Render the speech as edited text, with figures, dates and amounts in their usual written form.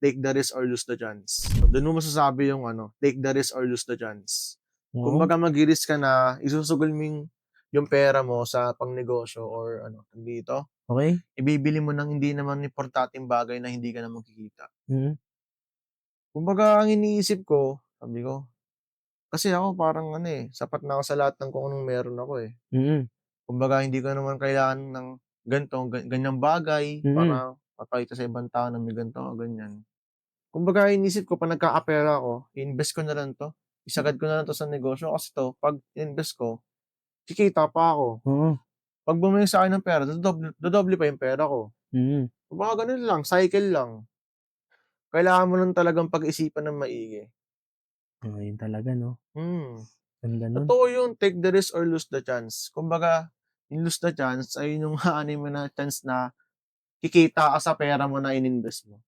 take the risk or lose the chance. Dun mo masasabi yung ano, take the risk or lose the chance. Oo, Kumbaga magri-risk ka na isusugol mo yung pera mo sa pangnegosyo or ano, tawag dito, okey. ibibili mo ng hindi naman importanteng bagay na hindi ka naman kikita. Mm, Kumbaga ang iniisip ko, sabi ko kasi ako parang ano, sapat na ako sa lahat ng kung anong meron ako, eh. mm, Kumbaga hindi ko naman kailangan ng ganyang bagay mm, para mapakita sa ibang tao na may ganito ako, ganyan. Kumbaga iniisip ko 'pag nagkakapera ako, i-invest ko na lang 'to, isagad ko na lang 'to sa negosyo kasi 'to 'pag in-invest ko, kikita pa ako. oo, 'Pag bumalik sa'kin ng pera dodoble pa yung pera ko. mm. Kumbaga gano'n lang, cycle lang. Kailangan mo lang talagang pag-isipan ng maigi. Yun talaga 'no, Hmm. ganda nun. Totoo yung take the risk or lose the chance. Kumbaga, yung lose the chance ay yung aanhin mo na chance na kikita ka sa pera mo na ininvest mo.